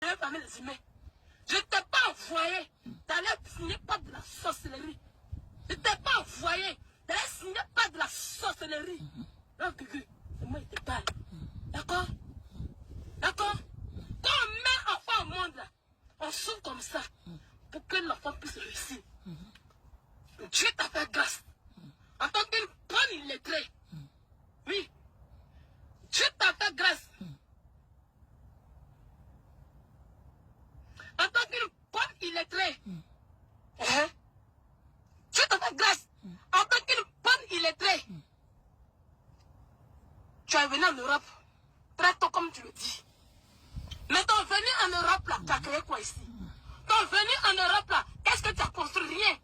devais fermer les humains. Je ne t'ai pas envoyé d'aller signer pas de la sorcellerie. Je ne t'ai pas envoyé d'aller signer pas de la sorcellerie. Non, Gugu, c'est moi qui te parle. D'accord? D'accord? Quand on met enfant au monde, là, on souffre comme ça pour que l'enfant puisse réussir. Dieu t'a fait grâce. En tant qu'une bonne illettrée. Oui. Dieu t'a fait grâce. En tant qu'une bonne illettrée. Dieu t'a fait grâce. En tant qu'une bonne illettrée. Tu es venu en Europe. Très tôt comme tu le dis. Mais ton venu en Europe là, tu as créé quoi ici? Ton venu en Europe là, qu'est-ce que tu as construit? Rien.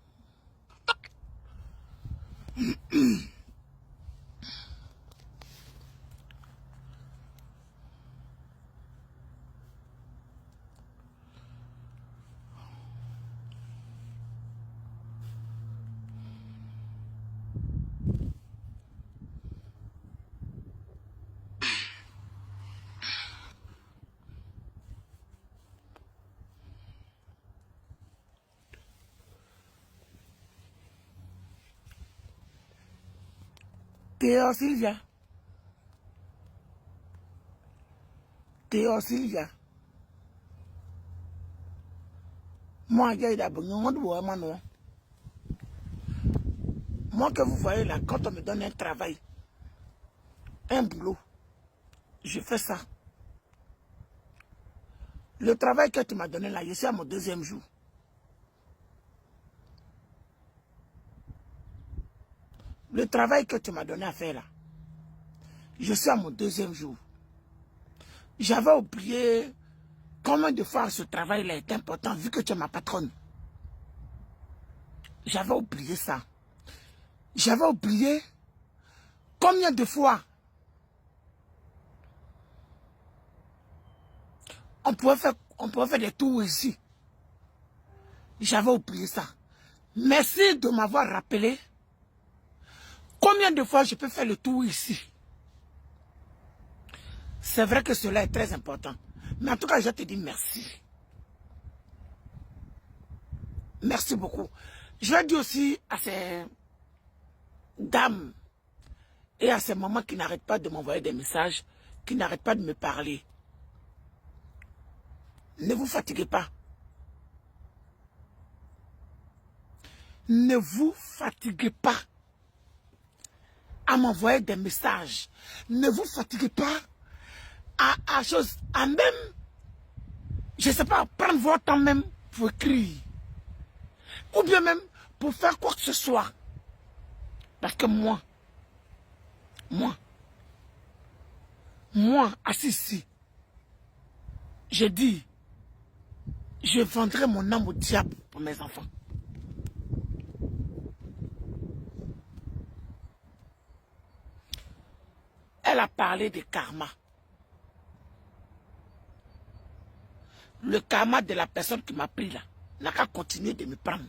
Théo Sylvia. Théo Sylvia. Moi, moi que vous voyez là, quand on me donne un travail, un boulot, je fais ça. Le travail que tu m'as donné là, je suis à mon 2e jour. Le travail que tu m'as donné à faire là, je suis à mon 2e jour. J'avais oublié combien de fois ce travail-là est important vu que tu es ma patronne. J'avais oublié ça. J'avais oublié combien de fois on pouvait faire des tours ici. J'avais oublié ça. Merci de m'avoir rappelé combien de fois je peux faire le tour ici. C'est vrai que cela est très important. Mais en tout cas, je te dis merci. Merci beaucoup. Je vais dire aussi à ces dames et à ces mamans qui n'arrêtent pas de m'envoyer des messages, qui n'arrêtent pas de me parler. Ne vous fatiguez pas. Ne vous fatiguez pas à m'envoyer des messages. Ne vous fatiguez pas à même, je ne sais pas, prendre votre temps même pour écrire. Ou bien même pour faire quoi que ce soit. Parce que moi, assis ici, j'ai dit, je vendrai mon âme au diable pour mes enfants. Elle a parlé de karma. Le karma de la personne qui m'a pris là n'a qu'à continuer de me prendre.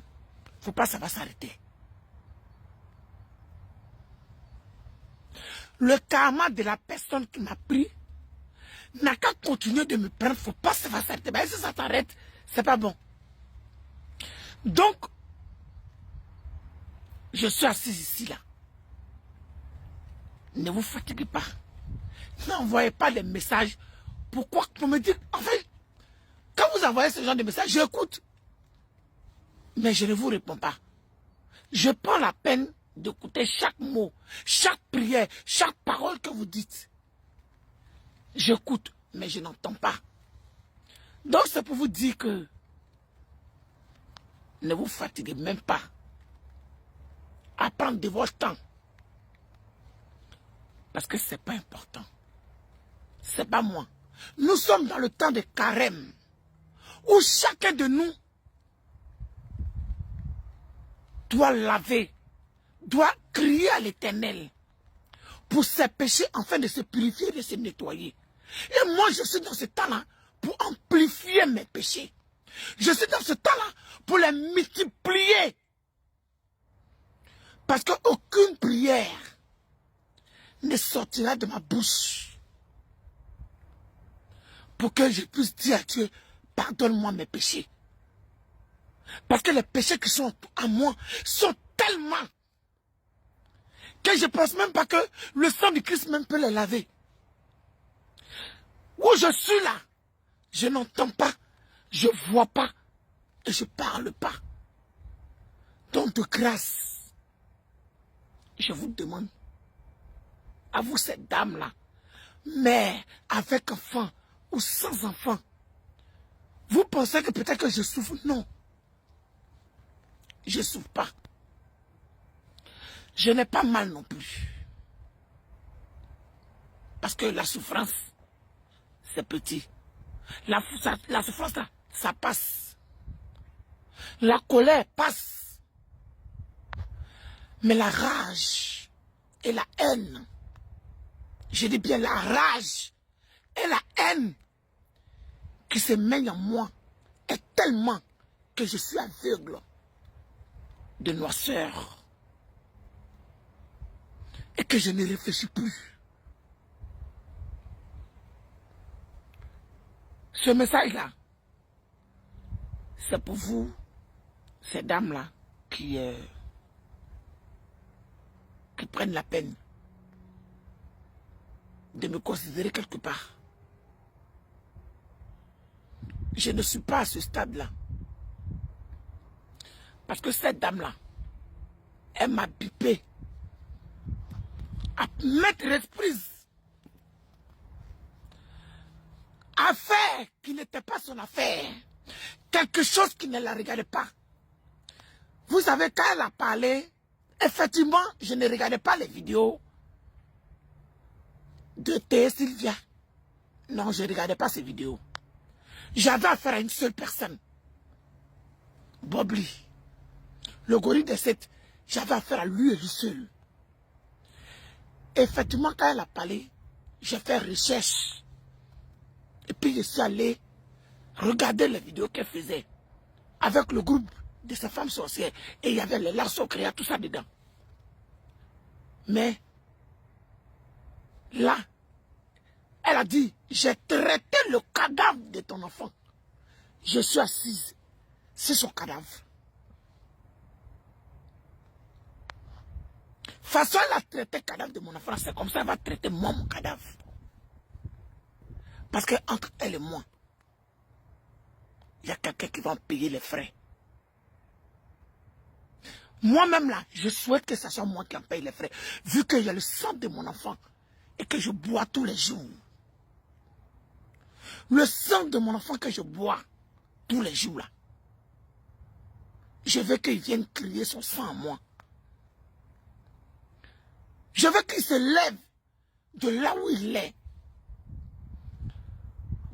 Faut pas, ça va s'arrêter. Le karma de la personne qui m'a pris n'a qu'à continuer de me prendre. Faut pas, ça va s'arrêter. Ben, si ça s'arrête, c'est pas bon. Donc, je suis assis ici là. Ne vous fatiguez pas. N'envoyez pas des messages. Pourquoi? Pour me dire, en fait, quand vous envoyez ce genre de messages, j'écoute. Mais je ne vous réponds pas. Je prends la peine d'écouter chaque mot, chaque prière, chaque parole que vous dites. J'écoute, mais je n'entends pas. Donc c'est pour vous dire que ne vous fatiguez même pas à prendre de votre temps. Parce que ce n'est pas important. Ce n'est pas moi. Nous sommes dans le temps de carême, où chacun de nous doit laver, doit crier à l'Éternel pour ses péchés afin de se purifier, de se nettoyer. Et moi, je suis dans ce temps-là pour amplifier mes péchés. Je suis dans ce temps-là pour les multiplier. Parce qu'aucune prière ne sortira de ma bouche pour que je puisse dire à Dieu, pardonne-moi mes péchés. Parce que les péchés qui sont à moi sont tellement que je ne pense même pas que le sang du Christ même peut les laver. Où je suis là, je n'entends pas, je ne vois pas et je ne parle pas. Donc de grâce, je vous demande, à vous cette dame-là, mère avec enfant ou sans enfant, vous pensez que peut-être que je souffre? Non. Je ne souffre pas. Je n'ai pas mal non plus. Parce que la souffrance, c'est petit. La souffrance, là, ça passe. La colère passe. Mais la rage et la haine, je dis bien la rage et la haine qui se mènent en moi est tellement que je suis aveugle de noirceur et que je ne réfléchis plus. Ce message-là, c'est pour vous, ces dames-là, qui prennent la peine de me considérer quelque part. Je ne suis pas à ce stade-là. Parce que cette dame-là, elle m'a bipé à mettre reprise. Affaire qui n'était pas son affaire. Quelque chose qui ne la regardait pas. Vous savez, quand elle a parlé, effectivement, je ne regardais pas les vidéos de Théa Sylvia. Non, je ne regardais pas ces vidéos. J'avais affaire à une seule personne. Bobli. Le gorille de 7. J'avais affaire à lui et lui seul. Effectivement, quand elle a parlé, j'ai fait recherche. Et puis je suis allé regarder les vidéos qu'elle faisait avec le groupe de ces femmes sorcières. Et il y avait les larceaux créés, tout ça dedans. Mais là, elle a dit, j'ai traité le cadavre de ton enfant. Je suis assise sur son cadavre. Façon elle a traité le cadavre de mon enfant, c'est comme ça elle va traiter moi mon cadavre. Parce que entre elle et moi, il y a quelqu'un qui va payer les frais. Moi-même là, je souhaite que ce soit moi qui en paye les frais. Vu que j'ai le sang de mon enfant et que je bois tous les jours. Le sang de mon enfant que je bois tous les jours là. Je veux qu'il vienne crier son sang à moi. Je veux qu'il se lève de là où il est.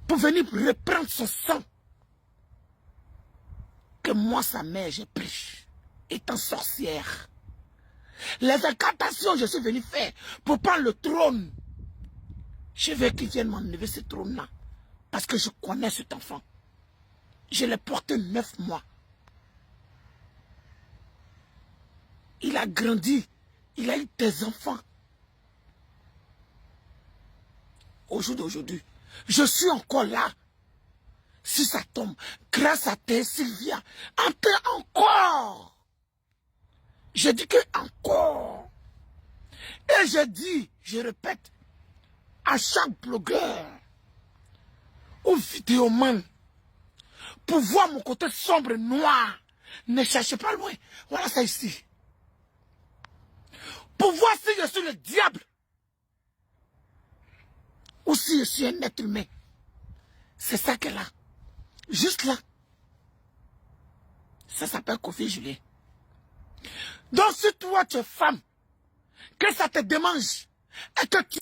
Pour venir reprendre son sang. Que moi, sa mère, j'ai pris. Étant sorcière. Les incantations, je suis venu faire pour prendre le trône. Je veux qu'il vienne m'enlever ce trône-là. Parce que je connais cet enfant. Je l'ai porté 9 mois. Il a grandi. Il a eu des enfants. Au jour d'aujourd'hui, je suis encore là. Si ça tombe, grâce à Théa Sylvia, encore. Je dis que encore. Et je dis, je répète, à chaque blogueur ou vidéoman, pour voir mon côté sombre et noir, ne cherchez pas loin. Voilà ça ici. Pour voir si je suis le diable ou si je suis un être humain. C'est ça qu'elle a. Juste là. Ça s'appelle Kofi Julien. Donc si toi tu es femme, que ça te démange et que tu